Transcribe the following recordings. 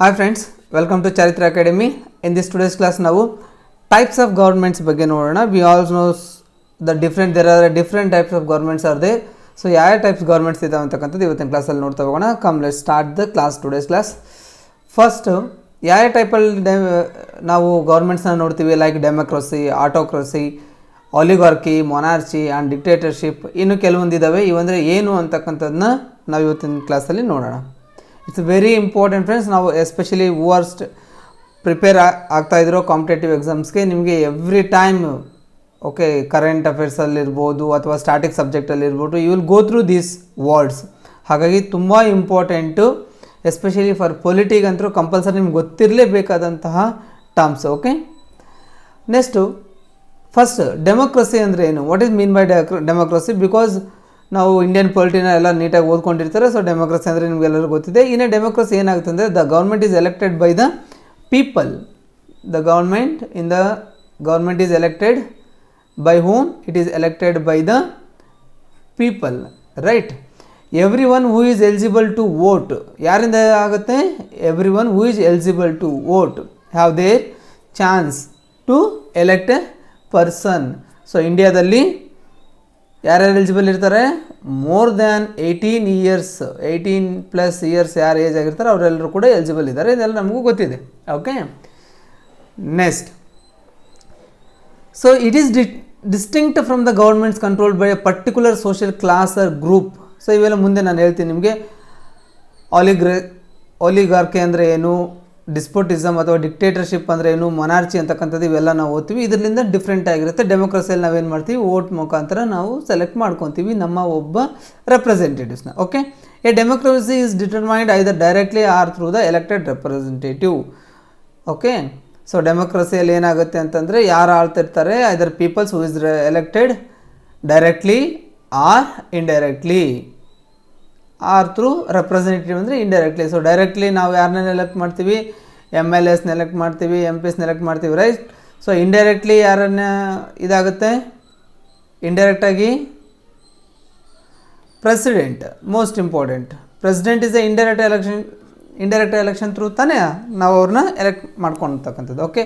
Hi friends, welcome to Charitra Academy. In this today's class ನಾವು types of governments ಬಗ್ಗೆ ನೋಡೋಣ. We all know there are different types of governments are there. So ಯಾವ types governments ಇದಾವೆ ಅಂತಕ್ಕಂಥದ್ದು ಇವತ್ತಿನ ಕ್ಲಾಸಲ್ಲಿ ನೋಡ್ತಾ ಹೋಗೋಣ. Come let's start the class today's class. First ಯಾವ ಟೈಪಲ್ಲಿ ನಾವು ಗೌರ್ಮೆಂಟ್ಸ್ನ ನೋಡ್ತೀವಿ, like democracy, autocracy, oligarchy, monarchy and dictatorship, ಇನ್ನು ಕೆಲವೊಂದಿದ್ದಾವೆ. ಇವಂದರೆ ಏನು ಅಂತಕ್ಕಂಥದ್ದನ್ನ ನಾವು ಇವತ್ತಿನ ಕ್ಲಾಸಲ್ಲಿ ನೋಡೋಣ. It's very important friends. ನಾವು ಎಸ್ಪೆಷಲಿ ವರ್ಸ್ಟ್ ಪ್ರಿಪೇರ್ ಆಗ್ತಾಯಿದ್ರು ಕಾಂಪಿಟೇಟಿವ್ ಎಕ್ಸಾಮ್ಸ್ಗೆ, ನಿಮಗೆ ಎವ್ರಿ ಟೈಮ್ ಓಕೆ ಕರೆಂಟ್ ಅಫೇರ್ಸಲ್ಲಿರ್ಬೋದು ಅಥವಾ ಸ್ಟ್ಯಾಟಿಕ್ ಸಬ್ಜೆಕ್ಟಲ್ಲಿರ್ಬೋದು, you will go through these words. ಹಾಗಾಗಿ ತುಂಬ ಇಂಪಾರ್ಟೆಂಟು, ಎಸ್ಪೆಷಲಿ ಫಾರ್ ಪೊಲಿಟಿಗಂತೂ ಕಂಪಲ್ಸರಿ ನಿಮ್ಗೆ ಗೊತ್ತಿರಲೇಬೇಕಾದಂತಹ terms. Okay, next first democracy ಅಂದರೆ ಏನು, what is mean by democracy? Because ನಾವು ಇಂಡಿಯನ್ ಪೊಲಿಟಿನ ಎಲ್ಲ ನೀಟಾಗಿ ಓದ್ಕೊಂಡಿರ್ತಾರೆ. ಸೊ ಡೆಮೋಕ್ರಸಿ ಅಂದರೆ ನಿಮಗೆಲ್ಲರೂ ಗೊತ್ತಿದೆ. ಇನ್ನು ಡೆಮೋಕ್ರಸಿ ಏನಾಗುತ್ತೆ ಅಂದರೆ the government is elected by the people. The government is elected by whom? It is elected by the people, right? Every one who is eligible to vote, ಯಾರಿಂದ ಆಗುತ್ತೆ? Every one who is eligible to vote have their chance to elect a person. So ಇಂಡಿಯಾದಲ್ಲಿ ಯಾರ್ಯಾರು eligible ಇರ್ತಾರೆ? More than 18+ years ಯಾರು age ಆಗಿರ್ತಾರೆ ಅವರೆಲ್ಲರೂ ಕೂಡ ಎಲಿಜಿಬಲ್ ಇದ್ದಾರೆ. ಇದೆಲ್ಲ ನಮಗೂ ಗೊತ್ತಿದೆ. Okay, next, so it is distinct from the governments controlled by a particular social class or group. So ಇವೆಲ್ಲ ಮುಂದೆ ನಾನು ಹೇಳ್ತೀನಿ ನಿಮಗೆ. ಆಲಿಗಾರ್ಕಿ ಅಂದರೆ ಏನು, ಡಿಸ್ಪೋಟಿಸಮ್ ಅಥವಾ ಡಿಕ್ಟೇಟರ್ಶಿಪ್ ಅಂದರೆ ಏನು, ಮೊನಾರ್ಚಿ ಅಂತಕ್ಕಂಥದ್ದು ಇವೆಲ್ಲ ನಾವು ಓದ್ತೀವಿ. ಇದರಿಂದ ಡಿಫ್ರೆಂಟ್ ಆಗಿರುತ್ತೆ. ಡೆಮೋಕ್ರಸಿಯಲ್ಲಿ ನಾವೇನು ಮಾಡ್ತೀವಿ, ವೋಟ್ ಮುಖಾಂತರ ನಾವು ಸೆಲೆಕ್ಟ್ ಮಾಡ್ಕೊತೀವಿ ನಮ್ಮ ಒಬ್ಬ ರೆಪ್ರೆಸೆಂಟೇಟಿವ್ಸ್ನ. Okay, a democracy is determined either directly or through the elected representative. Okay, so ಡೆಮೋಕ್ರಸಿಯಲ್ಲಿ ಏನಾಗುತ್ತೆ ಅಂತಂದರೆ ಯಾರು ಆಳ್ತಿರ್ತಾರೆ, either peoples who is elected directly or indirectly, or through representative ಅಂದರೆ ಇಂಡೈರೆಕ್ಟ್ಲಿ. ಸೊ ಡೈರೆಕ್ಟ್ಲಿ ನಾವು ಯಾರನ್ನ ಎಲೆಕ್ಟ್ ಮಾಡ್ತೀವಿ, MLAಸ್ನ ಎಲೆಕ್ಟ್ ಮಾಡ್ತೀವಿ, MPಸ್ನ ಎಲೆಕ್ಟ್ ಮಾಡ್ತೀವಿ, ರೈಟ್? ಸೊ ಇಂಡೈರೆಕ್ಟ್ಲಿ ಯಾರನ್ನ ಇದಾಗುತ್ತೆ, ಇಂಡೈರೆಕ್ಟಾಗಿ president, most important. President is a indirect election through ತಾನೇ ನಾವು ಅವ್ರನ್ನ ಎಲೆಕ್ಟ್ ಮಾಡ್ಕೊಳ್ತಕ್ಕಂಥದ್ದು. Okay,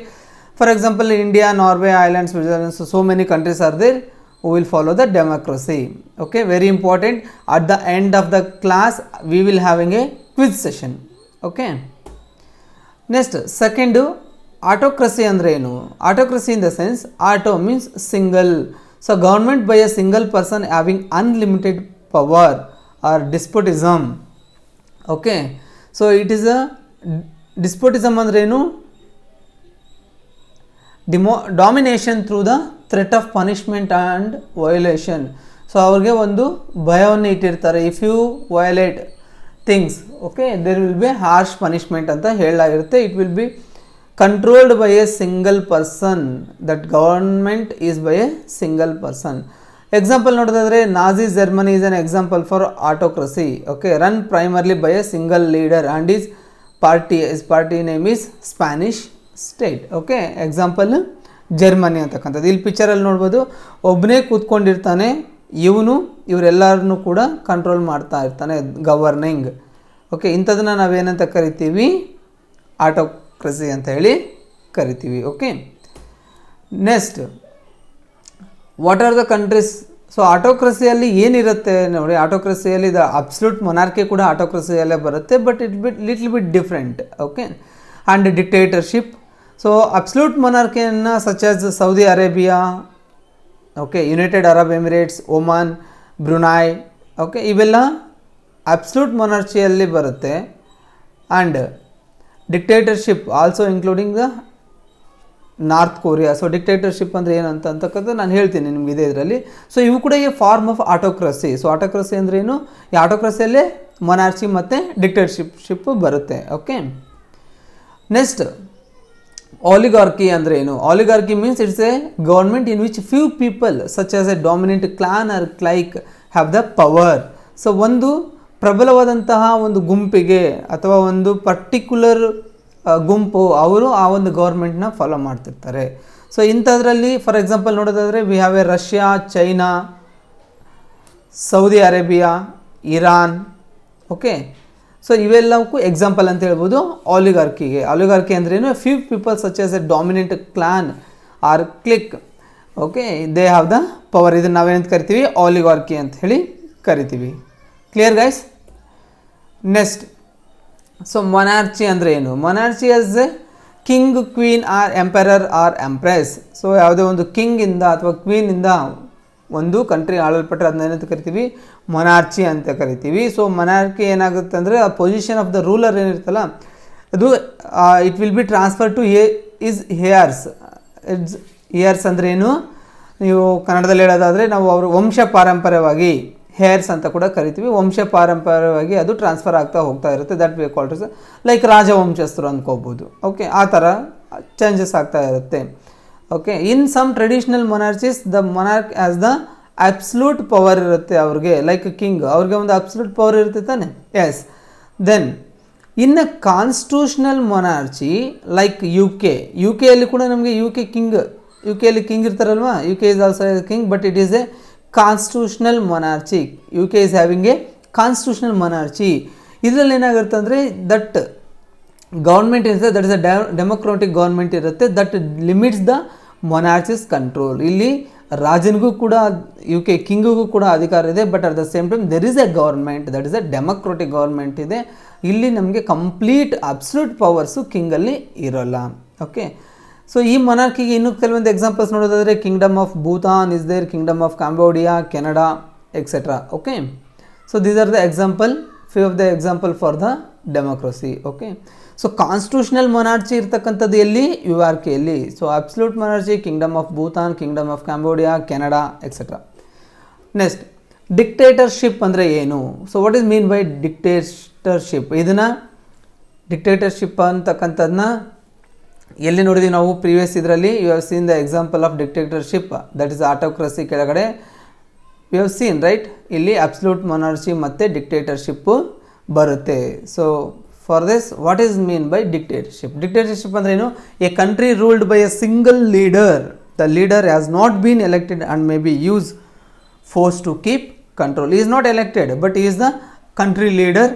for example India, Norway, island, Switzerland, so many countries are there who will follow the democracy. Okay, very important. At the end of the class we will having a quiz session. Okay, next, second, autocracy andre enu? Autocracy in the sense, auto means single. So government by a single person having unlimited power or despotism. Okay, so it is a despotism andre enu? Domination through the threat of punishment and violation. So ಅವ್ರಿಗೆ ಒಂದು ಭಯವನ್ನು ಇಟ್ಟಿರ್ತಾರೆ. If you violate things, okay, there will be harsh punishment ಅಂತ ಹೇಳಲಾಗಿರುತ್ತೆ. It will be controlled by a single person. That government is by a single person. Example ನೋಡೋದಾದರೆ Nazi Germany is an example for autocracy. Okay, run primarily by a single leader and is party name is Spanish state. Okay, example Germany ಅಂತಕ್ಕಂಥದ್ದು. ಇಲ್ಲಿ ಪಿಕ್ಚರಲ್ಲಿ ನೋಡ್ಬೋದು, ಒಬ್ಬನೇ ಕೂತ್ಕೊಂಡಿರ್ತಾನೆ, ಇವರೆಲ್ಲರನ್ನೂ ಕೂಡ control ಮಾಡ್ತಾ ಇರ್ತಾನೆ, governing. Okay, ಇಂಥದನ್ನ ನಾವೇನಂತ ಕರಿತೀವಿ, ಆಟೋಕ್ರಸಿ ಅಂತ ಹೇಳಿ ಕರಿತೀವಿ. Okay, next, what are the countries? So ಆಟೋಕ್ರಸಿಯಲ್ಲಿ ಏನಿರುತ್ತೆ ನೋಡಿ, ಆಟೋಕ್ರಸಿಯಲ್ಲಿ ದ ಅಬ್ಸಲ್ಯೂಟ್ ಮೊನಾರ್ಕಿ ಕೂಡ ಆಟೋಕ್ರಸಿಯಲ್ಲೇ ಬರುತ್ತೆ, but little bit different. Okay, and dictatorship. So absolute ಮೊನಾರ್ಕಿಯನ್ನು such as Saudi Arabia, okay, United Arab Emirates, Oman, Brunei, okay, ಇವೆಲ್ಲ ಅಬ್ಸಲ್ಯೂಟ್ ಮೊನಾರ್ಚಿಯಲ್ಲಿ ಬರುತ್ತೆ. And dictatorship also including the North Korea. So dictatorship ಅಂದರೆ ಏನು ಅಂತಕ್ಕಂಥದ್ದು ನಾನು ಹೇಳ್ತೀನಿ ನಿಮ್ಗೆ ಇದೇ ಇದರಲ್ಲಿ. ಸೊ ಇವು ಕೂಡ ಈ ಫಾರ್ಮ್ ಆಫ್ ಆಟೋಕ್ರಸಿ. ಸೊ ಆಟೋಕ್ರಸಿ ಅಂದರೆ ಏನು? ಈ ಆಟೋಕ್ರಸಿಯಲ್ಲೇ ಮೊನಾರ್ಚಿ ಮತ್ತು ಡಿಕ್ಟೇಟರ್ಶಿಪ್ ಬರುತ್ತೆ. ಓಕೆ, ನೆಕ್ಸ್ಟ್, ಆಲಿಗಾರ್ಕಿ ಅಂದರೆ ಏನು? Oligarchy means it's a government in which few people such as a dominant clan or clique have the power. So ಒಂದು ಪ್ರಬಲವಾದಂತಹ ಒಂದು ಗುಂಪಿಗೆ ಅಥವಾ ಒಂದು ಪರ್ಟಿಕ್ಯುಲರ್ ಗುಂಪು ಅವರು ಆ ಒಂದು ಗೌರ್ಮೆಂಟ್ನ ಫಾಲೋ ಮಾಡ್ತಿರ್ತಾರೆ. ಸೊ ಇಂಥದ್ರಲ್ಲಿ ಫಾರ್ ಎಕ್ಸಾಂಪಲ್ ನೋಡೋದಾದರೆ we have a Russia, China, Saudi Arabia, Iran. Okay, so ಇವೆಲ್ಲಕ್ಕೂ ಎಕ್ಸಾಂಪಲ್ ಅಂತ ಹೇಳ್ಬೋದು ಆಲಿಗಾರ್ಕಿಗೆ. ಆಲಿಗಾರ್ಕಿ ಅಂದ್ರೇನು, few people such as a dominant clan or clique, okay, they have the power. ಇದನ್ನು ನಾವೇನಂತ ಕರಿತೀವಿ, ಆಲಿಗಾರ್ಕಿ ಅಂತ ಹೇಳಿ ಕರಿತೀವಿ. Clear guys? Next, so monarchy ಅಂದರೆ ಏನು? Monarchy as a king, queen or emperor or empress. So ಯಾವುದೇ ಒಂದು ಕಿಂಗಿಂದ ಅಥವಾ ಕ್ವೀನಿಂದ ಒಂದು ಕಂಟ್ರಿ ಆಳಲ್ಪಟ್ಟರೆ ಅದನ್ನ ಏನಂತ ಕರಿತೀವಿ, ಮೊನಾರ್ಚಿ ಅಂತ ಕರಿತೀವಿ. ಸೊ ಮೊನಾರ್ಕಿ ಏನಾಗುತ್ತೆ ಅಂದರೆ ಆ ಪೊಸಿಷನ್ ಆಫ್ ದ ರೂಲರ್ ಏನಿರುತ್ತಲ್ಲ ಅದು it will be transfer to heirs. Heirs ಅಂದರೆ ಏನು, ನೀವು ಕನ್ನಡದಲ್ಲಿ ಹೇಳೋದಾದರೆ ನಾವು ಅವರು ವಂಶ ಪಾರಂಪರ್ಯವಾಗಿ ಹೇರ್ಸ್ ಅಂತ ಕೂಡ ಕರಿತೀವಿ. ವಂಶ ಪಾರಂಪರ್ಯವಾಗಿ ಅದು ಟ್ರಾನ್ಸ್ಫರ್ ಆಗ್ತಾ ಹೋಗ್ತಾ ಇರುತ್ತೆ. ದಟ್ ವಿ ಕಾಲ್ಡ್ ಲೈಕ್ ರಾಜವಂಶಸ್ಥರು ಅಂದ್ಕೋಬೋದು. ಓಕೆ, ಆ ಥರ ಚೇಂಜಸ್ ಆಗ್ತಾ ಇರುತ್ತೆ. Okay, in some traditional monarchies the monarch as the absolute power ಇರುತ್ತೆ ಅವ್ರಿಗೆ, ಲೈಕ್ ಕಿಂಗ್ ಅವ್ರಿಗೆ ಒಂದು ಅಬ್ಸಲ್ಯೂಟ್ ಪವರ್ ಇರುತ್ತೆ ತಾನೆ. Yes, then in a constitutional monarchy like U ಕೆಯಲ್ಲಿ ಕೂಡ ನಮಗೆ ಯು ಕೆಯಲ್ಲಿ ಕಿಂಗ್ ಇರ್ತಾರಲ್ವಾ, U K is also king, but it is a constitutional monarchy. U K is having a constitutional monarchy. ಇದರಲ್ಲಿ ಏನಾಗುತ್ತೆ ಅಂದರೆ ದಟ್ ಗೌರ್ಮೆಂಟ್ ಇರುತ್ತೆ, that is a democratic government ಇರುತ್ತೆ, that limits the monarchy's control. ಇಲ್ಲಿ ರಾಜನಿಗೂ ಕೂಡ U K ಕಿಂಗಿಗೂ ಕೂಡ ಅಧಿಕಾರ ಇದೆ, but at the same time there is A government, that is A democratic government ಇದೆ. ಇಲ್ಲಿ ನಮಗೆ ಕಂಪ್ಲೀಟ್ ಅಬ್ಸಲ್ಯೂಟ್ ಪವರ್ಸು ಕಿಂಗಲ್ಲಿ ಇರೋಲ್ಲ. ಓಕೆ, ಸೊ ಈ ಮೊನಾರ್ಕಿಗೆ ಇನ್ನೂ ಕೆಲವೊಂದು ಎಕ್ಸಾಂಪಲ್ಸ್ ನೋಡೋದಾದರೆ kingdom of Bhutan is there, kingdom of Cambodia, Canada etcetera. Okay, so these are the example, few of the example for the democracy. Okay, so constitutional monarchy ಇರ್ತಕ್ಕಂಥದ್ದು ಎಲ್ಲಿ, U R ಕೆಯಲ್ಲಿ. So absolute monarchy kingdom of Bhutan, kingdom of Cambodia, Canada etcetera. Next, dictatorship ಅಂದರೆ ಏನು? So what is mean by dictatorship? ಇದನ್ನು dictatorship ಅಂತಕ್ಕಂಥದ್ದನ್ನ ಎಲ್ಲಿ ನೋಡಿದ್ವಿ ನಾವು ಪ್ರೀವಿಯಸ್ ಇದರಲ್ಲಿ? You have seen the example of dictatorship, that is autocracy ಕೆಳಗಡೆ ಯು ಹ್ಯಾವ್ ಸೀನ್ ರೈಟ್. ಇಲ್ಲಿ ಅಬ್ಸಲ್ಯೂಟ್ ಮೊನಾರ್ಚಿ ಮತ್ತು ಡಿಕ್ಟೇಟರ್ಶಿಪ್ಪು ಬರುತ್ತೆ. So for this what is mean by dictatorship? Dictatorship ಅಂದ್ರೆ ಏನು? A country ruled by a single leader. The leader has not been elected and may be use force to keep control. He is not elected, but he is the country leader.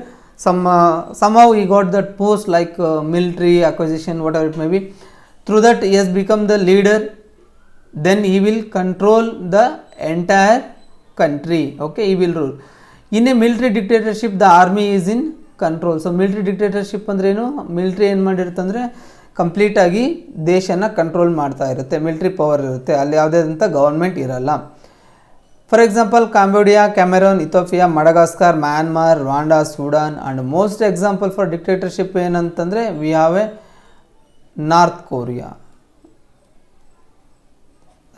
Somehow he got that post like military acquisition, whatever it may be. Through that he has become the leader. Then he will control the entire country. Okay, he will rule. In a military dictatorship, the army is in control. So military dictatorship ಅಂದ್ರೆ ಏನು? Military ಏನು ಮಾಡಿರುತ್ತೆ ಅಂದರೆ ಕಂಪ್ಲೀಟಾಗಿ ದೇಶನ control ಮಾಡ್ತಾ ಇರುತ್ತೆ, military power ಇರುತ್ತೆ, ಅಲ್ಲಿ ಯಾವುದೇ ಅಂತ ಗೌರ್ಮೆಂಟ್ ಇರಲ್ಲ. For example Cambodia, Cameroon, Ethiopia, Madagascar, Myanmar, Rwanda, Sudan. And most example for dictatorship ಏನಂತಂದರೆ we have a North Korea,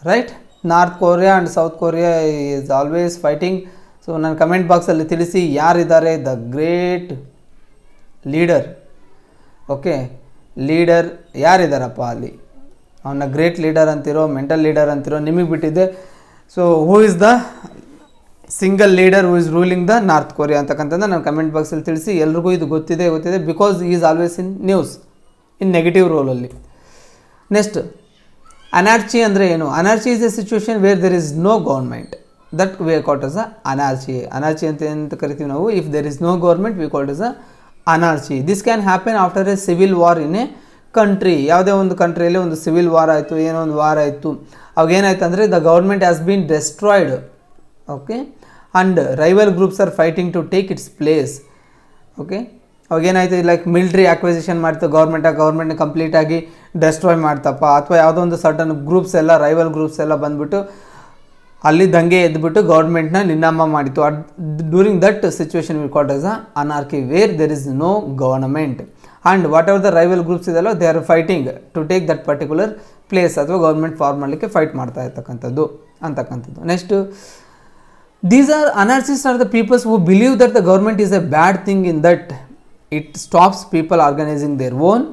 right? North Korea and South Korea is always fighting. So ನನ್ನ comment ಬಾಕ್ಸಲ್ಲಿ ತಿಳಿಸಿ ಯಾರಿದ್ದಾರೆ the great leader. Okay, leader ಯಾರಿದ್ದಾರಪ್ಪ ಅಲ್ಲಿ? ಅವನ್ನ great leader ಅಂತಿರೋ, mental leader ಅಂತಿರೋ, ನಿಮಗೆ ಬಿಟ್ಟಿದೆ. So who is the single leader who is ruling the North Korea ಅಂತಕ್ಕಂಥದ್ದು ನಾನು ಕಮೆಂಟ್ ಬಾಕ್ಸಲ್ಲಿ ತಿಳಿಸಿ. ಎಲ್ರಿಗೂ ಇದು ಗೊತ್ತಿದೆ, because is always in news, in negative ರೋಲಲ್ಲಿ. ನೆಕ್ಸ್ಟ್, ಅನಾರ್ಚಿ ಅಂದರೆ ಏನು? Anarchy is a situation where there is no government, that we called as a anarchy. Anarchy ಅಂತ ಕರಿತೀವಿ ನಾವು. If there is no government we called as a anarchy. This can happen after a civil war in a country. ಯಾವುದೇ ಒಂದು ಕಂಟ್ರಿಯಲ್ಲಿ ಒಂದು civil war ಆಯಿತು, ಏನೋ ಒಂದು war ಆಯಿತು, ಅವಾಗ ಏನಾಯ್ತು ಅಂದರೆ the government has been destroyed. Okay, and rival groups are fighting to take its place. Okay, ಅವಾಗ ಏನಾಯ್ತು, ಲೈಕ್ ಮಿಲಿಟ್ರಿ ಅಕ್ವಿಸಿಷನ್ ಮಾಡ್ತು ಗೌರ್ಮೆಂಟ್ನ ಕಂಪ್ಲೀಟಾಗಿ ಡೆಸ್ಟ್ರಾಯ್ ಮಾಡ್ತಪ್ಪ, ಅಥವಾ ಯಾವುದೋ ಒಂದು ಸರ್ಟನ್ ಗ್ರೂಪ್ಸ್ ಎಲ್ಲ, ರೈವಲ್ ಗ್ರೂಪ್ಸ್ ಎಲ್ಲ ಬಂದುಬಿಟ್ಟು ಅಲ್ಲಿ ದಂಗೆ ಎದ್ದುಬಿಟ್ಟು ಗೌರ್ಮೆಂಟ್ನ ನಿರ್ನಾಮ ಮಾಡಿತ್ತು. During that situation we called as a anarchy where there is no government and whatever the rival groups ಇದೆಯಲ್ಲ they are fighting to take that particular place, ಅಥವಾ ಗೌರ್ಮೆಂಟ್ ಫಾರ್ಮ್ ಮಾಡಲಿಕ್ಕೆ ಫೈಟ್ ಮಾಡ್ತಾ ಇರ್ತಕ್ಕಂಥದ್ದು ಅಂತಕ್ಕಂಥದ್ದು. Next, these are anarchist are the peoples who believe that the government is a bad thing in that it stops people organising their own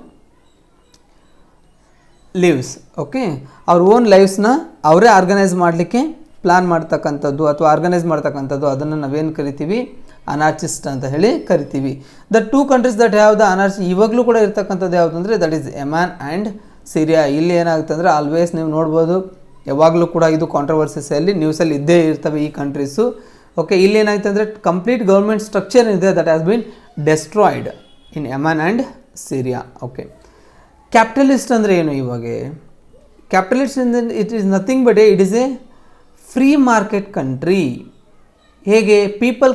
lives. Okay, ಅವ್ರ own ಲೈಫ್ಸ್ನ ಅವರೇ organise ಮಾಡಲಿಕ್ಕೆ plan ಮಾಡ್ತಕ್ಕಂಥದ್ದು ಅಥವಾ ಆರ್ಗನೈಸ್ ಮಾಡ್ತಕ್ಕಂಥದ್ದು, ಅದನ್ನು ನಾವೇನು ಕರಿತೀವಿ? ಅನಾರ್ಚಿಸ್ಟ್ ಅಂತ ಹೇಳಿ ಕರಿತೀವಿ. The two countries that have the anarchy ಇವಾಗಲೂ ಕೂಡ ಇರ್ತಕ್ಕಂಥದ್ದು ಯಾವುದು ಅಂದರೆ that is Yemen and Syria. ಇಲ್ಲಿ ಏನಾಗುತ್ತೆ ಅಂದರೆ ಆಲ್ವೇಸ್ ನೀವು ನೋಡ್ಬೋದು, ಯಾವಾಗಲೂ ಕೂಡ ಇದು ಕಾಂಟ್ರವರ್ಸೀಸಲ್ಲಿ ನ್ಯೂಸಲ್ಲಿ ಇದ್ದೇ ಇರ್ತವೆ ಈ ಕಂಟ್ರೀಸು. ಓಕೆ, ಇಲ್ಲಿ ಏನಾಯ್ತು ಅಂದರೆ ಕಂಪ್ಲೀಟ್ ಗೌರ್ಮೆಂಟ್ ಸ್ಟ್ರಕ್ಚರ್ ಇದೆ that has been destroyed in Yemen and Syria. Okay, capitalist ಅಂದರೆ ಏನು? ಇವಾಗ capitalist it is nothing but it is a free market country. ಹೇಗೆ people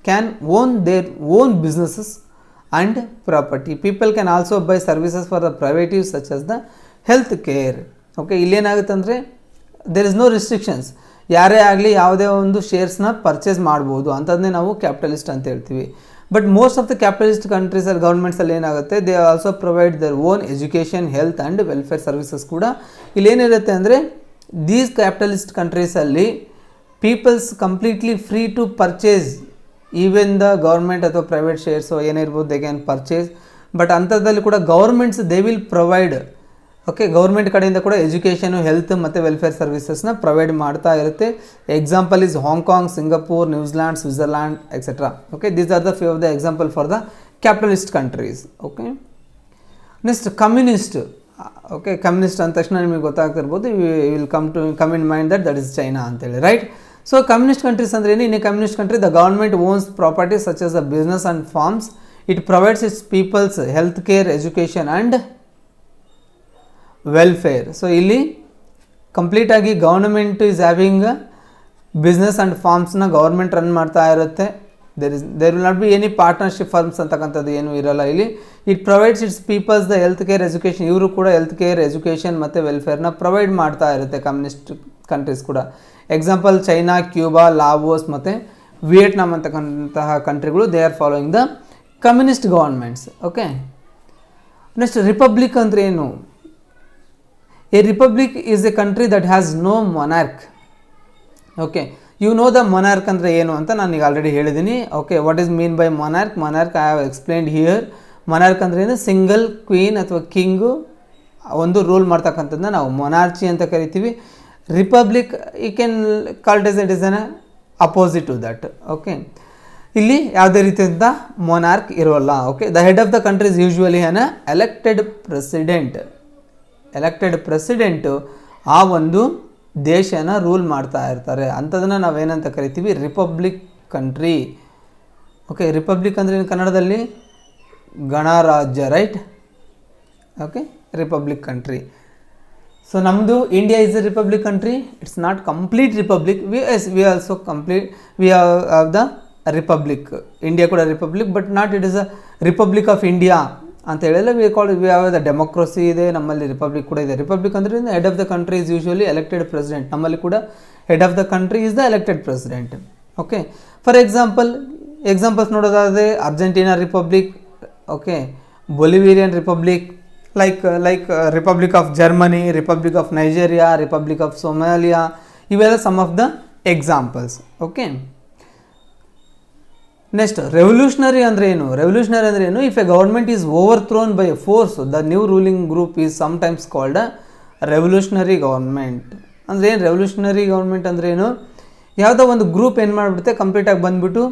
can own their own businesses and property. People can also buy services for the private use such as the health care. Okay, ಇಲ್ಲೇನಾಗುತ್ತೆ ಅಂದರೆ there is no restrictions. ಯಾರೇ ಆಗಲಿ ಯಾವುದೇ ಒಂದು ಶೇರ್ಸ್ನ purchase ಮಾಡ್ಬೋದು, ಅಂಥದ್ದನ್ನೇ ನಾವು capitalist ಅಂತ ಹೇಳ್ತೀವಿ. But most of the capitalist countries ಅಲ್ಲಿ ಗೌರ್ಮೆಂಟ್ಸಲ್ಲಿ ಏನಾಗುತ್ತೆ, they also provide their own education, health and welfare services ಕೂಡ. ಇಲ್ಲೇನಿರುತ್ತೆ ಅಂದರೆ ದೀಸ್ ಕ್ಯಾಪಿಟಲಿಸ್ಟ್ ಕಂಟ್ರೀಸಲ್ಲಿ peoples completely free to purchase even the government ಅಥವಾ ಪ್ರೈವೇಟ್ ಶೇರ್ಸು ಏನೇ ಇರ್ಬೋದು, ದೇ ಕ್ಯಾನ್ ಪರ್ಚೇಸ್. ಬಟ್ ಅಂಥದ್ದಲ್ಲಿ ಕೂಡ governments they will provide. Okay, government ಕಡೆಯಿಂದ ಕೂಡ ಎಜುಕೇಷನು, ಹೆಲ್ತ್ ಮತ್ತು ವೆಲ್ಫೇರ್ ಸರ್ವಿಸಸ್ನ ಪ್ರೊವೈಡ್ ಮಾಡ್ತಾ ಇರುತ್ತೆ. Example is Hong Kong, Singapore, New Zealand, Switzerland etcetera. Okay, these are the few of the example for the capitalist countries. Okay, next communist. Okay, communist ಅಂದ ತಕ್ಷಣ ನಿಮಗೆ ಗೊತ್ತಾಗ್ತಿರ್ಬೋದು, will come in mind that is China ಅಂತೇಳಿ, right? So communist countries ಅಂದರೆ ಏನು? In a communist country the government owns properties such as the business and farms. It provides its people's health care, education and welfare. So ಇಲ್ಲಿ ಕಂಪ್ಲೀಟಾಗಿ government is having business and ಫಾರ್ಮ್ಸ್ನ government run ಮಾಡ್ತಾ ಇರುತ್ತೆ. There will not be any partnership firms ಅಂತಕ್ಕಂಥದ್ದು ಏನೂ ಇರಲ್ಲ ಇಲ್ಲಿ. It provides its people's the health care, education. ಇವರು ಕೂಡ ಹೆಲ್ತ್ ಕೇರ್, ಎಜುಕೇಷನ್ ಮತ್ತು ವೆಲ್ಫೇರ್ನ ಪ್ರೊವೈಡ್ ಮಾಡ್ತಾ ಇರುತ್ತೆ ಕಮ್ಯುನಿಸ್ಟ್ ಕಂಟ್ರೀಸ್ ಕೂಡ. ಎಕ್ಸಾಂಪಲ್ ಚೈನಾ, ಕ್ಯೂಬಾ, ಲಾವೋಸ್ ಮತ್ತು ವಿಯೆಟ್ನಾಮ್ ಅಂತಕ್ಕಂತಹ ಕಂಟ್ರಿಗಳು they are following the communist governments. Okay, next republic ಅಂದರೆ ಏನು? A republic is a country that has no monarch. Okay, you know the monarch ಅಂದರೆ ಏನು ಅಂತ ನಾನು ಈಗ ಆಲ್ರೆಡಿ ಹೇಳಿದ್ದೀನಿ. Okay, what is mean by monarch? Monarch I have explained here. Monarch ಅಂದರೆ ಏನು? ಸಿಂಗಲ್ ಕ್ವೀನ್ ಅಥವಾ ಕಿಂಗು ಒಂದು ರೂಲ್ ಮಾಡ್ತಕ್ಕಂಥದ್ದನ್ನ ನಾವು ಮೊನಾರ್ಚಿ ಅಂತ ಕರಿತೀವಿ. Republic you can called it is an opposite to that. Okay, ಇಲ್ಲಿ ಯಾವುದೇ ರೀತಿಯಿಂದ ಮೊನಾರ್ಕ್ ಇರೋಲ್ಲ. Okay, the head of the country is usually an elected president. Elected president ಆ ಒಂದು ದೇಶನ ರೂಲ್ ಮಾಡ್ತಾ ಇರ್ತಾರೆ. ಅಂಥದನ್ನು ನಾವೇನಂತ ಕರಿತೀವಿ? Republic country. ಓಕೆ, ರಿಪಬ್ಲಿಕ್ ಅಂದರೆ ಕನ್ನಡದಲ್ಲಿ ಗಣರಾಜ್ಯ, right? Okay, republic country. So ನಮ್ಮದು India is a republic country. It's not complete republic. We also complete we have the republic. India ಕೂಡ republic, but not it is a republic of India ಅಂತ ಹೇಳಿಲ್ಲ. V have the democracy ಇದೆ, ನಮ್ಮಲ್ಲಿ republic ಕೂಡ ಇದೆ. Republic ಅಂದರೆ head of the country is usually elected president. ನಮ್ಮಲ್ಲಿ ಕೂಡ head of the country is the elected president. Okay, for examples ನೋಡೋದಾದರೆ Argentina republic, okay, Bolivian republic, like Republic of Germany, Republic of Nigeria, Republic of Somalia. ಇವೆಲ್ಲ some of the examples. Okay, next revolutionary ಅಂದರೆ ಏನು? Revolutionary ಅಂದರೆ ಏನು? If a government is overthrown by a force, the new ruling group is sometimes called a revolutionary government. ಅಂದರೆ ಏನು revolutionary government ಅಂದರೆ ಏನು? ಯಾವುದೋ ಒಂದು ಗ್ರೂಪ್ ಏನು ಮಾಡಿಬಿಡುತ್ತೆ, ಕಂಪ್ಲೀಟಾಗಿ ಬಂದುಬಿಟ್ಟು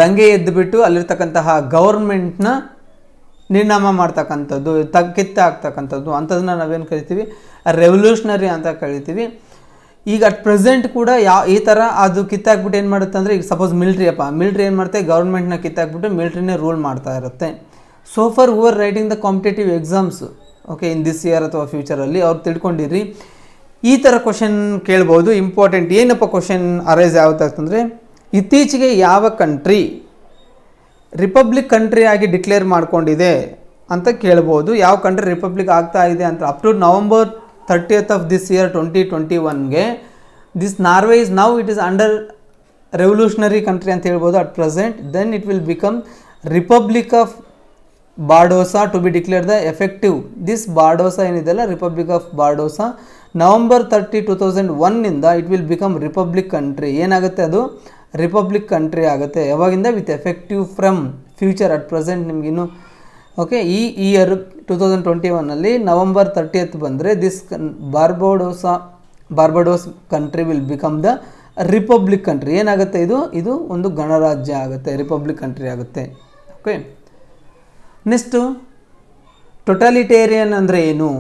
ದಂಗೆ ಎದ್ದುಬಿಟ್ಟು ಅಲ್ಲಿರ್ತಕ್ಕಂತಹ ಗೌರ್ಮೆಂಟ್ನ ನಿರ್ನಾಮ ಮಾಡ್ತಕ್ಕಂಥದ್ದು, ಕಿತ್ತ ಆಗ್ತಕ್ಕಂಥದ್ದು, ಅಂಥದನ್ನ ನಾವೇನು ಕರಿತೀವಿ? ರೆವಲ್ಯೂಷನರಿ ಅಂತ ಕರಿತೀವಿ. ಈಗ ಅಟ್ ಪ್ರೆಸೆಂಟ್ ಕೂಡ ಈ ಥರ ಅದು ಕಿತ್ತಾಕ್ಬಿಟ್ಟು ಏನು ಮಾಡುತ್ತೆ ಅಂದರೆ, ಈಗ ಸಪೋಸ್ ಮಿಲ್ಟ್ರಿ ಏನು ಮಾಡುತ್ತೆ, ಗೌರ್ಮೆಂಟ್ನ ಕಿತ್ತಾಕ್ಬಿಟ್ಟು ಮಿಲ್ಟ್ರಿನೇ ರೂಲ್ ಮಾಡ್ತಾ ಇರುತ್ತೆ. So for over writing the competitive exams, okay, in this year ಅಥವಾ ಫ್ಯೂಚರಲ್ಲಿ ಅವ್ರು ತಿಳ್ಕೊಂಡಿರಿ ಈ ಥರ ಕ್ವಶನ್ ಕೇಳ್ಬೋದು. ಇಂಪಾರ್ಟೆಂಟ್ ಏನಪ್ಪ ಕ್ವಶನ್ ಅರೈಸ್ ಯಾವತ್ತಾಗ್ತಂದರೆ, ಇತ್ತೀಚೆಗೆ ಯಾವ ಕಂಟ್ರಿ ರಿಪಬ್ಲಿಕ್ ಕಂಟ್ರಿ ಆಗಿ ಡಿಕ್ಲೇರ್ ಮಾಡ್ಕೊಂಡಿದೆ ಅಂತ ಕೇಳ್ಬೋದು. ಯಾವ ಕಂಟ್ರಿ ರಿಪಬ್ಲಿಕ್ ಆಗ್ತಾ ಇದೆ ಅಂತ. Up to November 30th of this year 2021ಗೆ this Norway is now it is under revolutionary country ಅಂತ ಹೇಳ್ಬೋದು at present. Then it will become republic of Barbados to be declare the effective. This Barbados ಏನಿದೆಲ್ಲ republic of Barbados November 30, 2001 it will become republic country. ಏನಾಗುತ್ತೆ ಅದು? Republic country ಆಗುತ್ತೆ. ಯಾವಾಗಿಂದ? With effective from future. At present ನಿಮಗಿನ್ನು okay, ಈ year 2021 November 30th ಬಂದರೆ this Barbados country will become the republic country. ಏನಾಗುತ್ತೆ? ಇದು ಒಂದು ಗಣರಾಜ್ಯ ಆಗುತ್ತೆ, ರಿಪಬ್ಲಿಕ್ ಕಂಟ್ರಿ ಆಗುತ್ತೆ. ಓಕೆ, ನೆಕ್ಸ್ಟು ಟೊಟಾಲಿಟೇರಿಯನ್ ಅಂದರೆ ಏನು?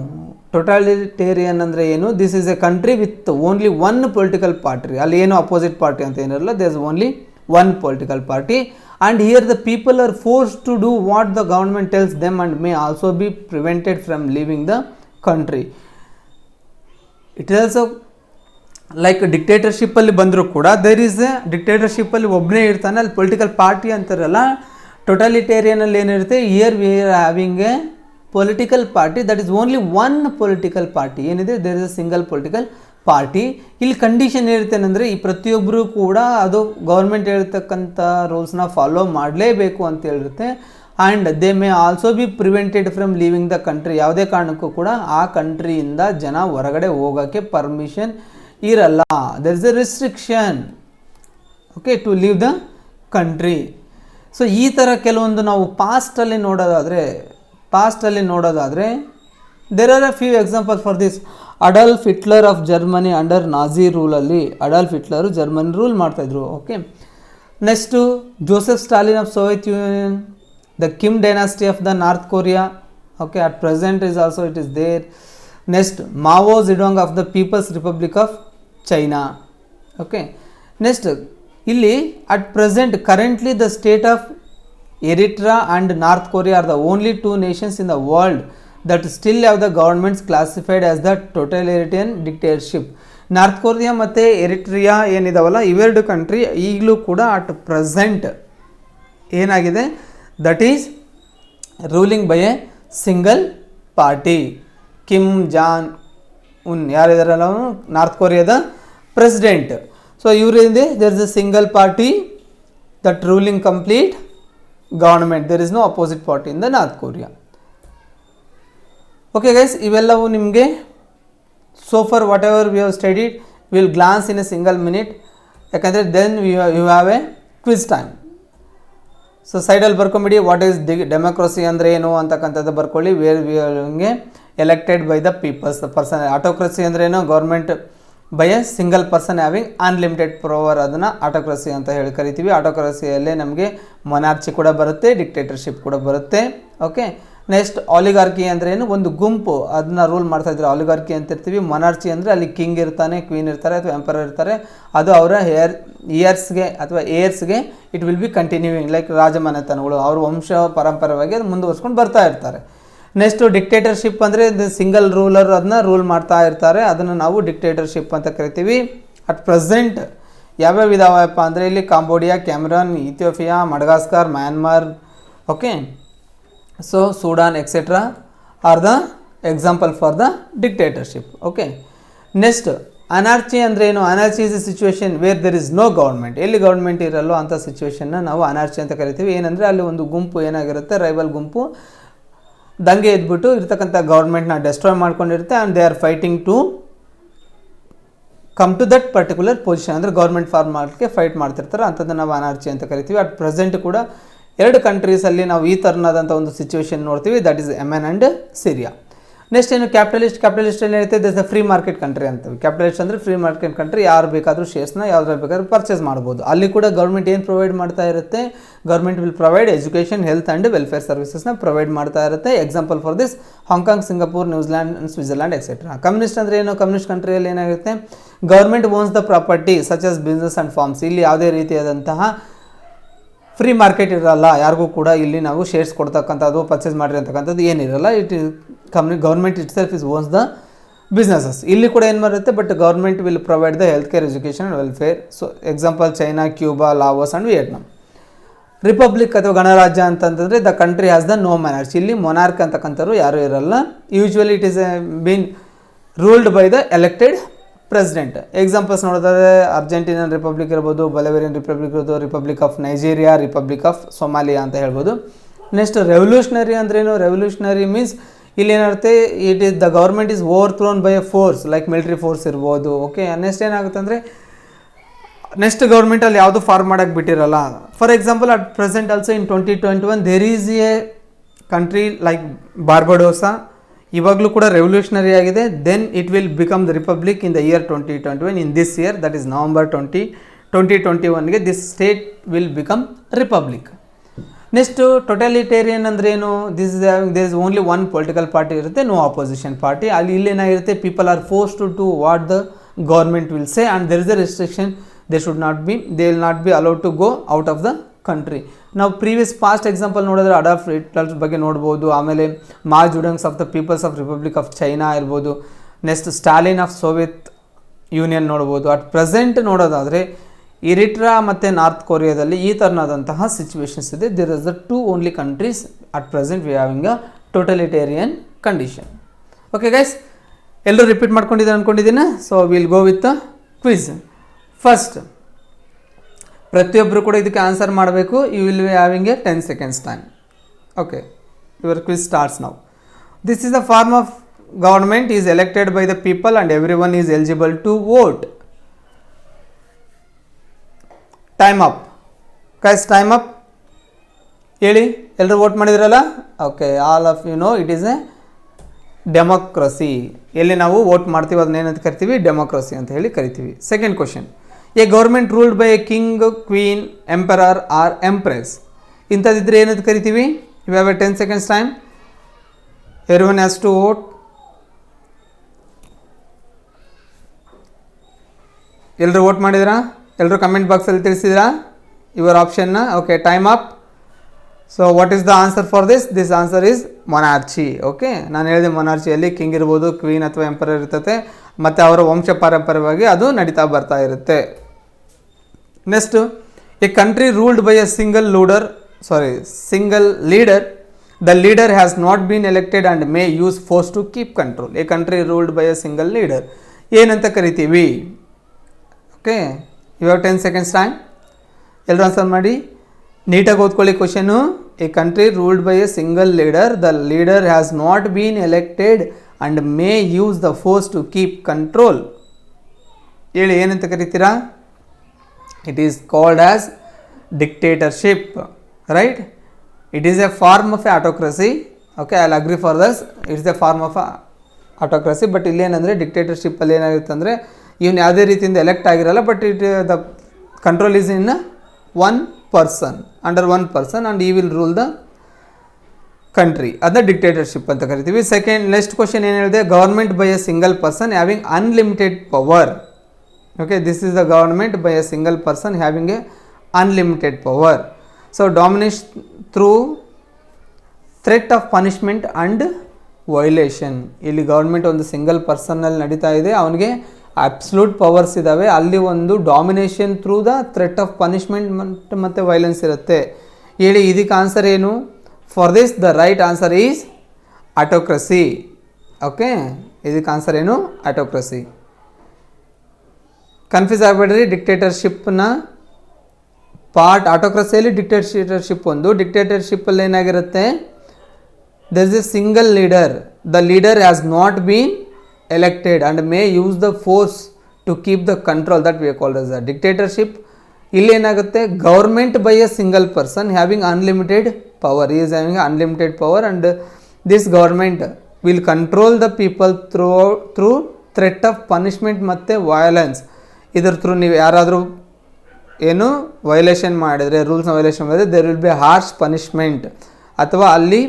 ಟೊಟಾಲಿಟೇರಿಯನ್ ಅಂದರೆ ಏನು, this is a country with only one political party, ಅಲ್ಲಿ ಏನು ಅಪೋಸಿಟ್ ಪಾರ್ಟಿ ಅಂತ ಏನಿರಲ್ಲ, there is only one political party. And here the people are forced to do what the government tells them and may also be prevented from leaving the country. It is also like ಡಿಕ್ಟೇಟರ್ಶಿಪ್ಪಲ್ಲಿ ಬಂದರೂ ಕೂಡ there is A ಡಿಕ್ಟೇಟರ್ಶಿಪ್ಪಲ್ಲಿ ಒಬ್ಬನೇ ಇರ್ತಾನೆ, ಅಲ್ಲಿ political party ಅಂತಾರಲ್ಲ. ಟೊಟಾಲಿಟೇರಿಯನಲ್ಲಿ ಏನಿರುತ್ತೆ, here we are having a political party, that is only one political party ಏನಿದೆ, there is a single political party. ಇಲ್ಲಿ ಕಂಡೀಷನ್ ಇರುತ್ತೇನೆಂದರೆ ಈ ಪ್ರತಿಯೊಬ್ಬರು ಕೂಡ ಅದು ಗೌರ್ಮೆಂಟ್ ಹೇಳ್ತಕ್ಕಂಥ ರೂಲ್ಸ್ನ ಫಾಲೋ ಮಾಡಲೇಬೇಕು ಅಂತ ಹೇಳಿರುತ್ತೆ. And they may also be prevented from leaving the country, ಯಾವುದೇ ಕಾರಣಕ್ಕೂ ಕೂಡ ಆ ಕಂಟ್ರಿಯಿಂದ ಜನ ಹೊರಗಡೆ ಹೋಗೋಕ್ಕೆ ಪರ್ಮಿಷನ್ ಇರಲ್ಲ. There is a restriction okay to leave the country. So ಈ ಥರ ಕೆಲವೊಂದು ನಾವು ಪಾಸ್ಟಲ್ಲಿ ನೋಡೋದಾದರೆ there are a few example for this. Adolf Hitler of Germany under Nazi ರೂಲಲ್ಲಿ ಅಡಾಲ್ಫ್ ಹಿಟ್ಲರು ಜರ್ಮನಿ ರೂಲ್ ಮಾಡ್ತಾಯಿದ್ರು. Okay, next Joseph Stalin of Soviet Union, the Kim dynasty of the North Korea. Okay, at present is also it is there. Next Mao Zedong of the people's republic of China. Okay, next ಇಲ್ಲಿ at present currently the state of Eritrea and North Korea are the only two nations in the world that still have the governments classified as the totalitarian dictatorship. North Korea ಮತ್ತು Eritrea ಏನಿದಾವಲ್ಲ ಇವೆರಡು country ಈಗಲೂ ಕೂಡ at present ಏನಾಗಿದೆ, that is ruling by a single party. Kim Jong Un ಯಾರಿದಾರಲ್ಲ North ಕೊರಿಯಾದ president. So ಇವರಿಂದ there is a single party that ruling complete government. There is no opposite party in the North Korea. Okay guys, ಇವೆಲ್ಲವೂ ನಿಮಗೆ so for whatever we have studied will glance in a single minute, ಯಾಕಂದರೆ then you have a quiz time. So ಸೈಡಲ್ಲಿ ಬರ್ಕೊಂಬಿಡಿ what is democracy ಅಂದರೆ ಏನು ಅಂತಕ್ಕಂಥದ್ದು ಬರ್ಕೊಳ್ಳಿ. Where we ಹಂಗೆ elected by the people's the person. Autocracy ಅಂದರೆ ಏನು, government by a single person having unlimited power, ಅದನ್ನು ಆಟೋಕ್ರಸಿ ಅಂತ ಹೇಳಿ ಕರಿತೀವಿ. ಆಟೋಕ್ರಸಿಯಲ್ಲೇ ನಮಗೆ ಮೊನಾರ್ಚಿ ಕೂಡ ಬರುತ್ತೆ, ಡಿಕ್ಟೇಟರ್ಶಿಪ್ ಕೂಡ ಬರುತ್ತೆ. ಓಕೆ, ನೆಕ್ಸ್ಟ್ ಆಲಿಗಾರ್ಕಿ ಅಂದರೆ ಏನು, ಒಂದು ಗುಂಪು ಅದನ್ನ ರೂಲ್ ಮಾಡ್ತಾಯಿದ್ರೆ ಆಲಿಗಾರ್ಕಿ ಅಂತ ಇರ್ತೀವಿ. ಮೊನಾರ್ಚಿ ಅಂದರೆ ಅಲ್ಲಿ ಕಿಂಗ್ ಇರ್ತಾನೆ, ಕ್ವೀನ್ ಇರ್ತಾರೆ ಅಥವಾ ಎಂಪರರ್ ಇರ್ತಾರೆ, ಅದು ಅವರ ಇಯರ್ಸ್ಗೆ ಅಥವಾ ಏರ್ಸ್ಗೆ it will be continuing, like ರಾಜಮನೆತನಗಳು ಅವ್ರ ವಂಶ ಪರಂಪರವಾಗಿ ಅದು ಮುಂದುವರ್ಸ್ಕೊಂಡು ಬರ್ತಾ ಇರ್ತಾರೆ. ನೆಕ್ಸ್ಟು ಡಿಕ್ಟೇಟರ್ಶಿಪ್ ಅಂದರೆ ಸಿಂಗಲ್ ರೂಲರ್ ಅದನ್ನ ರೂಲ್ ಮಾಡ್ತಾ ಇರ್ತಾರೆ, ಅದನ್ನು ನಾವು ಡಿಕ್ಟೇಟರ್ಶಿಪ್ ಅಂತ ಕರಿತೀವಿ. ಅಟ್ ಪ್ರೆಸೆಂಟ್ ಯಾವ್ಯಾವ ಇದಾವಪ್ಪ ಅಂದರೆ ಇಲ್ಲಿ Cambodia, Cameron, Ethiopia, Madagascar, Myanmar, okay, so Sudan etc are the example for the dictatorship. Okay, next anarchy ಅಂದರೆ ಏನು, anarchy is a situation where there is no government, ಎಲ್ಲಿ ಗೌರ್ಮೆಂಟ್ ಇರಲ್ಲೋ ಅಂಥ ಸಿಚುವೇಶನ್ನ ನಾವು ಅನಾರ್ಚಿ ಅಂತ ಕರಿತೀವಿ. ಏನಂದರೆ ಅಲ್ಲಿ ಒಂದು ಗುಂಪು ಏನಾಗಿರುತ್ತೆ, ರೈವಲ್ ಗುಂಪು ದಂಗೆ ಎದ್ಬಿಟ್ಟು ಇರ್ತಕ್ಕಂಥ ಗೌರ್ಮೆಂಟ್ನ ಡೆಸ್ಟ್ರಾಯ್ ಮಾಡ್ಕೊಂಡಿರುತ್ತೆ and they are fighting to come to that particular position, ಅಂದರೆ ಗೌರ್ಮೆಂಟ್ ಫಾರ್ಮ್ ಮಾಡೋಕ್ಕೆ ಫೈಟ್ ಮಾಡ್ತಿರ್ತಾರೆ, ಅಂಥದ್ದನ್ನು ನಾವು ಅನಾರ್ಚಿ ಅಂತ ಕರಿತೀವಿ. ಅಟ್ ಪ್ರೆಸೆಂಟ್ ಕೂಡ ಎರಡು ಕಂಟ್ರೀಸಲ್ಲಿ ನಾವು ಈ ಥರನಾದಂಥ ಒಂದು ಸಿಚುವೇಶನ್ ನೋಡ್ತೀವಿ, that is Yemen and Syria. Next ಏನು ಕ್ಯಾಪಿಟಲಿಸ್ಟಲ್ಲಿ ಏನಿರುತ್ತೆ, this a free market country ಅಂತೀವಿ. ಕ್ಯಾಪಿಟಲಿಸ್ಟ್ ಅಂದರೆ ಫ್ರೀ ಮಾರ್ಕೆಟ್ ಕಂಟ್ರಿ, ಯಾರು ಬೇಕಾದರೂ ಶೇರ್ಸ್ನ ಯಾವ್ದು ಬೇಕಾದ್ರೂ ಪರ್ಚೇಸ್ ಮಾಡ್ಬೋದು. ಅಲ್ಲಿ ಕೂಡ ಗೌರ್ಮೆಂಟ್ ಏನು ಪ್ರೊವೈಡ್ ಮಾಡ್ತಾ ಇರುತ್ತೆ, government will provide education, health and welfare ಸರ್ವಿಸಸ್ನ ಪ್ರೊವೈಡ್ ಮಾಡ್ತಾ ಇರುತ್ತೆ. Example for this Hong Kong, Singapore, New Zealand, Switzerland etcetera. Communist ಅಂದರೆ ಏನು, ಕಮ್ಯುನಿಸ್ಟ್ ಕಂಟ್ರಿಯಲ್ಲಿ ಏನಾಗುತ್ತೆ, government owns the property such as business and forms. ಇಲ್ಲಿ ಯಾವುದೇ ರೀತಿಯಾದಂತಹ ಫ್ರೀ ಮಾರ್ಕೆಟ್ ಇರಲ್ಲ, ಯಾರಿಗೂ ಕೂಡ ಇಲ್ಲಿ ನಾವು ಶೇರ್ಸ್ ಕೊಡ್ತಕ್ಕಂಥದ್ದು ಪರ್ಚೇಸ್ ಮಾಡಿರಿ ಅಂತಕ್ಕಂಥದ್ದು ಏನಿರಲ್ಲ. It is government itself is owns the businesses. ಇಲ್ಲಿ ಕೂಡ ಏನು ಬರುತ್ತೆ, but government will provide the health care, education and welfare. So example China, Cuba, Laos and Vietnam. Republic ಅಥವಾ ಗಣರಾಜ್ಯ ಅಂತಂತಂದರೆ the country has the no monarchy. ಇಲ್ಲಿ monarch ಅಂತಕ್ಕಂಥವ್ರು ಯಾರೂ ಇರಲ್ಲ. Usually it is been ruled by the elected president. Examples ನೋಡಿದ್ರೆ Argentinian republic ಇರ್ಬೋದು, Bolivian republic ಇರ್ಬೋದು, republic of Nigeria, republic of Somalia ಅಂತ ಹೇಳ್ಬೋದು. ನೆಕ್ಸ್ಟ್ ರೆವಲ್ಯೂಷನರಿ ಅಂದ್ರೇನು, ರೆವಲ್ಯೂಷನರಿ ಮೀನ್ಸ್ ಇಲ್ಲಿ ಏನಾಗುತ್ತೆ, it is the government is overthrown by a force, like military force ಇರ್ಬೋದು. Okay, next ಏನಾಗುತ್ತೆ ಅಂದರೆ ನೆಕ್ಸ್ಟ್ ಗೌರ್ಮೆಂಟಲ್ಲಿ ಯಾವುದು ಫಾರ್ಮ್ ಮಾಡೋಕ್ಕೆ ಬಿಟ್ಟಿರಲ್ಲ. For example at present also in 2021 there is a country like ಬಾರ್ಬಡೋಸಾ, ಇವಾಗಲೂ ಕೂಡ ರೆವಲ್ಯೂಷನರಿ ಆಗಿದೆ. Then it will become the republic in the year 2021. In this year, that is November 2021ಗೆ this state will become republic. Next totalitarian ಅಂದ್ರೆ ಏನು, there is only one political party ಇರುತ್ತೆ, no opposition party. ಅಲ್ಲಿ ಇಲ್ಲೇನಾಗಿರುತ್ತೆ, people are forced to what the government will say and there is a restriction, they will not be allowed to go out of the country. ನಾವು previous past example ನೋಡಿದ್ರೆ Adolf Hitler ಬಗ್ಗೆ ನೋಡ್ಬೋದು, ಆಮೇಲೆ Mao Zedong's of the people's of republic of China ಇರ್ಬೋದು, next Stalin of Soviet union ನೋಡ್ಬೋದು. At present ನೋಡೋದಾದರೆ Eritrea ಮತ್ತು North ಕೊರಿಯಾದಲ್ಲಿ ಈ ಥರನಾದಂತಹ ಸಿಚುವೇಶನ್ಸ್ ಇದೆ. There is the two only countries at present we having a totalitarian condition. Okay guys, ಎಲ್ಲರೂ repeat ಮಾಡ್ಕೊಂಡಿದ್ದಾರೆ ಅಂದ್ಕೊಂಡಿದ್ದೀನಿ. So will go with quiz. First ಪ್ರತಿಯೊಬ್ಬರು ಕೂಡ ಇದಕ್ಕೆ ಆನ್ಸರ್ ಮಾಡಬೇಕು. You will be having a 10 seconds time. Okay, your quiz starts now. This is the form of government is elected by the people and everyone is eligible to vote. Time up guys, time up. ಹೇಳಿ, ಎಲ್ಲರೂ vote ಮಾಡಿದ್ರಲ್ಲ? Okay, all of you know it is a democracy. ಎಲ್ಲಿ ನಾವು vote ಮಾಡ್ತೀವಿ ಅದನ್ನೇನಂತ ಕರಿತೀವಿ, democracy ಅಂತ ಹೇಳಿ ಕರಿತೀವಿ. Second question, a government ruled by a king, queen, emperor or empress. ಇಂಥದ್ದಿದ್ರೆ ಏನಂತ ಕರಿತೀವಿ? You have a 10 seconds time. Everyone has to vote. ಎಲ್ಲರೂ ವೋಟ್ ಮಾಡಿದ್ರಾ? ಎಲ್ಲರೂ ಕಮೆಂಟ್ ಬಾಕ್ಸಲ್ಲಿ ತಿಳಿಸಿದ್ರಾ ಯುವರ್ ಆಪ್ಷನ್ನ? Okay, time up. So what is the answer for this? This answer is monarchy. Okay, ನಾನು ಹೇಳಿದೆ ಮೊನಾರ್ಚಿಯಲ್ಲಿ ಕಿಂಗ್ ಇರ್ಬೋದು, ಕ್ವೀನ್ ಅಥವಾ ಎಂಪರರ್ ಇರ್ತದೆ, ಮತ್ತು ಅವರ ವಂಶ ಪಾರಂಪರ್ಯವಾಗಿ ಅದು ನಡೀತಾ ಬರ್ತಾ ಇರುತ್ತೆ. Next, a country ruled by a single leader, the leader has not been elected and may use force to keep control. A country ruled by a single leader ಏನಂತ ಕರಿತೀವಿ? Okay, you have 10 seconds time. ಎಲ್ಲರೂ answer ಮಾಡಿ, ನೀಟಾಗಿ ಓದ್ಕೊಳ್ಳಿ question. A country ruled by a single leader, the leader has not been elected and may use the force to keep control. ಹೇಳಿ, ಏನಂತ ಕರಿತೀರಾ? It is called as dictatorship, right? It is a form of a autocracy. Okay, I will agree for this, it's a form of autocracy. But ಇಲ್ಲೇನಂದರೆ ಡಿಕ್ಟೇಟರ್ಶಿಪ್ಪಲ್ಲಿ ಏನಾಗುತ್ತೆ ಅಂದರೆ ಇವನು ಯಾವುದೇ ರೀತಿಯಿಂದ ಎಲೆಕ್ಟ್ ಆಗಿರಲ್ಲ, but the control is in one person, under one person, and he will rule the country. ಅದನ್ನ dictatorship ಅಂತ ಕರಿತೀವಿ. ಸೆಕೆಂಡ್, ನೆಕ್ಸ್ಟ್ ಕ್ವಶನ್ ಏನು ಹೇಳಿದೆ? Government by a single person having unlimited power. Okay, this is the government by a single person having a unlimited power. So domination through threat of punishment and violation. ಇಲ್ಲಿ government ಒಂದು single ಪರ್ಸನ್ನಲ್ಲಿ ನಡೀತಾ ಇದೆ, ಅವನಿಗೆ absolute powers ಇದ್ದಾವೆ. ಅಲ್ಲಿ ಒಂದು domination through the threat of punishment ಮತ್ತು ವೈಲೆನ್ಸ್ ಇರುತ್ತೆ. ಹೇಳಿ, ಇದಕ್ಕೆ ಆನ್ಸರ್ ಏನು? For this the right answer is autocracy. Okay, ಇದಕ್ಕೆ ಆನ್ಸರ್ ಏನು? ಆಟೋಕ್ರಸಿ. ಕನ್ಫ್ಯೂಸ್ ಆಗಬೇಡ್ರಿ. ಡಿಕ್ಟೇಟರ್ಶಿಪ್ನ ಪಾರ್ಟ್ ಆಟೋಕ್ರಸಿಯಲ್ಲಿ ಡಿಕ್ಟೇಟರ್ಶಿಪ್ ಒಂದು. ಡಿಕ್ಟೇಟರ್ಶಿಪ್ಪಲ್ಲಿ ಏನಾಗಿರುತ್ತೆ? there is a single leader, the leader has not been elected and may use the force to keep the control, that we call as a dictatorship. ಇಲ್ಲಿ ಏನಾಗುತ್ತೆ? Government by a single person having unlimited power, is having unlimited power and this government will control the people through threat of punishment ಮತ್ತು violence. ಇದ್ರ through ನೀವು ಯಾರಾದರೂ ಏನು violation ಮಾಡಿದರೆ, ರೂಲ್ಸ್ನ violation ಮಾಡಿದರೆ, there will be harsh punishment, ಅಥವಾ ಅಲ್ಲಿ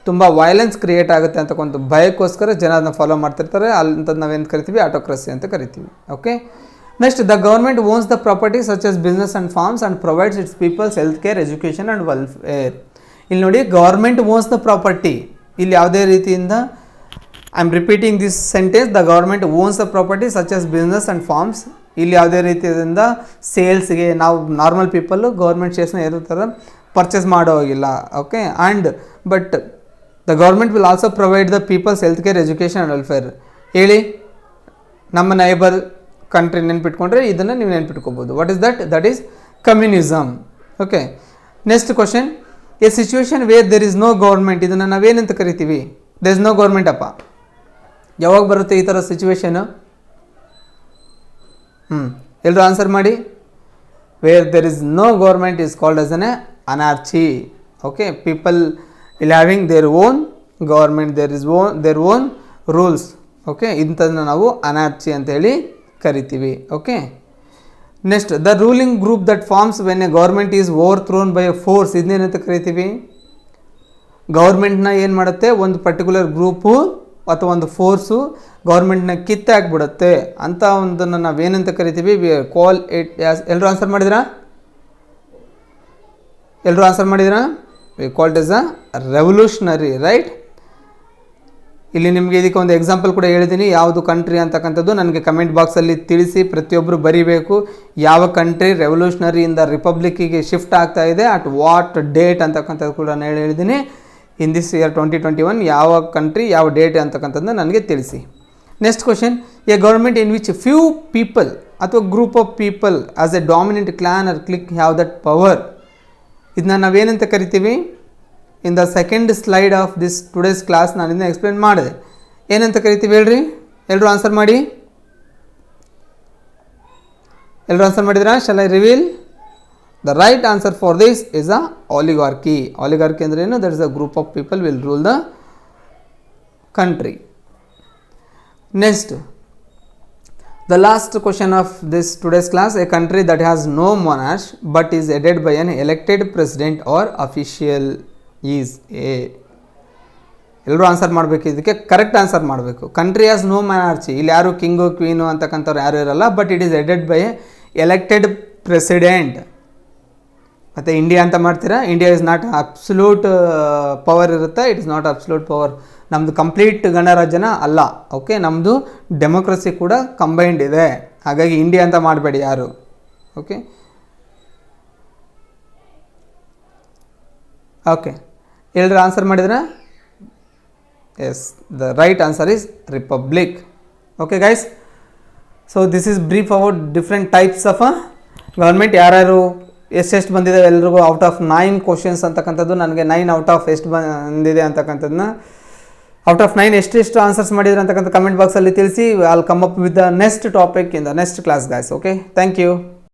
ತುಂಬ ವೈಲೆನ್ಸ್ ಕ್ರಿಯೇಟ್ ಆಗುತ್ತೆ ಅಂತಕ್ಕಂಥ ಭಯಕ್ಕೋಸ್ಕರ ಜನ ಅದನ್ನ ಫಾಲೋ ಮಾಡ್ತಿರ್ತಾರೆ. ಅಂಥದ್ದು ನಾವೇನು ಕರಿತೀವಿ? ಆಟೋಕ್ರಸಿ ಅಂತ ಕರಿತೀವಿ. Okay, next, the government owns the property such as business and farms and provides its people's health care, education and welfare. ಇಲ್ಲಿ ನೋಡಿ, ಗೌರ್ಮೆಂಟ್ ಓನ್ಸ್ ದ ಪ್ರಾಪರ್ಟಿ. ಇಲ್ಲಿ ಯಾವುದೇ ರೀತಿಯಿಂದ, I am repeating this sentence, the government owns the property such as business and forms. ಇಲ್ಲಿ ಯಾವುದೇ ರೀತಿಯಿಂದ ಸೇಲ್ಸ್ಗೆ ನಾವು normal people government ಶೇರ್ಸ್ನ ಯಾರು ಥರ ಪರ್ಚೇಸ್ ಮಾಡೋ ಹೋಗಿಲ್ಲ. Okay, and but the government will also provide the people's health care, education and welfare. ಹೇಳಿ, ನಮ್ಮ ನೈಬರ್ ಕಂಟ್ರಿ ನೆನ್ಪಿಟ್ಕೊಂಡ್ರೆ ಇದನ್ನು ನೀವು ನೆನ್ಪಿಟ್ಕೋಬೋದು. What is that? That is communism. Okay, next question, a situation where there is no government. ಇದನ್ನು ನಾವೇನಂತ ಕರಿತೀವಿ? There is no government ಅಪ್ಪ. ಯಾವಾಗ ಬರುತ್ತೆ ಈ ಥರ ಸಿಚುವೇಶನು? ಎಲ್ಲರೂ ಆನ್ಸರ್ ಮಾಡಿ. Where there is no government is called as an anarchy. Okay, people will having their own government, their own rules. Okay, ಇಂಥದನ್ನ ನಾವು ಅನಾರ್ಚಿ ಅಂತ ಹೇಳಿ ಕರಿತೀವಿ. Okay, next the ruling group that forms when a government is overthrown by a force, ಇದನ್ನೇನಂತ ಕರಿತೀವಿ? ಗೌರ್ಮೆಂಟ್ನ ಏನು ಮಾಡುತ್ತೆ, ಒಂದು ಪರ್ಟಿಕ್ಯುಲರ್ ಗ್ರೂಪು ಅಥವಾ ಒಂದು ಫೋರ್ಸು ಗೌರ್ಮೆಂಟ್ನ ಕಿತ್ತೆ ಆಗಿಬಿಡುತ್ತೆ ಅಂತ ಒಂದನ್ನು ನಾವೇನಂತ ಕರಿತೀವಿ? ವಿ ಕಾಲ್ ಇಟ್ ಆಸ್, ಎಲ್ಲರೂ ಆನ್ಸರ್ ಮಾಡಿದ್ರಾ? ಎಲ್ಲರೂ ಆನ್ಸರ್ ಮಾಡಿದ್ರಾ? We called as a revolutionary, right? ಇಲ್ಲಿ ನಿಮಗೆ ಇದಕ್ಕೆ ಒಂದು ಎಕ್ಸಾಂಪಲ್ ಕೂಡ ಹೇಳಿದ್ದೀನಿ, ಯಾವುದು ಕಂಟ್ರಿ ಅಂತಕ್ಕಂಥದ್ದು ನನಗೆ ಕಮೆಂಟ್ ಬಾಕ್ಸಲ್ಲಿ ತಿಳಿಸಿ, ಪ್ರತಿಯೊಬ್ಬರು ಬರೀಬೇಕು. ಯಾವ ಕಂಟ್ರಿ ರೆವಲ್ಯೂಷನರಿಯಿಂದ ರಿಪಬ್ಲಿಕ್ಕಿಗೆ ಶಿಫ್ಟ್ ಆಗ್ತಾ ಇದೆ, ಅಟ್ ವಾಟ್ ಡೇಟ್ ಅಂತಕ್ಕಂಥದ್ದು ಕೂಡ ನಾನು ಹೇಳಿದ್ದೀನಿ. ಇನ್ ದಿಸ್ ಇಯರ್ 2021 ಯಾವ ಕಂಟ್ರಿ ಯಾವ ಡೇಟ್ ಅಂತಕ್ಕಂಥದ್ದನ್ನ ನನಗೆ ತಿಳಿಸಿ. Next question, a government in which few people ಅಥವಾ group of people as a dominant clan or clique have that power, ಇದನ್ನ ನಾವೇನಂತ ಕರಿತೀವಿ? In the second slide of this today's class ನಾನು ಇದನ್ನ ಎಕ್ಸ್ಪ್ಲೇನ್ ಮಾಡಿದೆ. ಏನಂತ ಕರಿತೀವಿ ಹೇಳ್ರಿ? ಎಲ್ಲರೂ ಆನ್ಸರ್ ಮಾಡಿ. ಎಲ್ಲರೂ ಆನ್ಸರ್ ಮಾಡಿದ್ರಾ? Shall I reveal? The right answer for this is a oligarchy. Oligarchy ಅಂದ್ರೆ ಏನು? That is a group of people will rule the country. Next, the last question of this today's class, a country that has no monarch but is headed by an elected president or official is a, ಎಲ್ಲರೂ answer ಮಾಡಬೇಕು. ಇದಕ್ಕೆ correct answer ಮಾಡಬೇಕು. Country has no monarchy, ಇಲ್ಲಿ ಯಾರು king queen ಅಂತಕ್ಕಂಥವ್ರು ಯಾರು ಇರಲ್ಲ, but it is headed by elected president. ಮತ್ತು ಇಂಡಿಯಾ ಅಂತ ಮಾಡ್ತೀರಾ, India is not absolute power ಇರುತ್ತೆ, it is not absolute power. ನಮ್ಮದು ಕಂಪ್ಲೀಟ್ ಗಣರಾಜ್ಯನ ಅಲ್ಲ, ಓಕೆ? ನಮ್ಮದು ಡೆಮೋಕ್ರಸಿ ಕೂಡ ಕಂಬೈನ್ಡ್ ಇದೆ, ಹಾಗಾಗಿ ಇಂಡಿಯಾ ಅಂತ ಮಾಡಬೇಡಿ ಯಾರು, ಓಕೆ? ಓಕೆ, ಎಲ್ಲರೂ ಆನ್ಸರ್ ಮಾಡಿದ್ರೆ? Yes, the right answer is republic. Okay guys, so this is brief about different types of government. ಯಾರ್ಯಾರು ಎಷ್ಟೆಷ್ಟು ಬಂದಿದೆ ಎಲ್ರಿಗೂ ಔಟ್ ಆಫ್ 9 ಕ್ವಶನ್ಸ್ ಅಂತಕ್ಕಂಥದ್ದು ನನಗೆ 9 ಔಟ್ ಆಫ್ ಎಷ್ಟು ಬಂದಿದೆ ಅಂತಕ್ಕಂಥದ್ದನ್ನ, ಔಟ್ ಆಫ್ 9 ಎಷ್ಟು ಆನ್ಸರ್ಸ್ ಮಾಡಿದ್ರೆ ಅಂತಕ್ಕಂಥ ಕಮೆಂಟ್ ಬಾಕ್ಸಲ್ಲಿ ತಿಳಿಸಿ. I will come up with the next topic in the next class guys. Okay, thank you.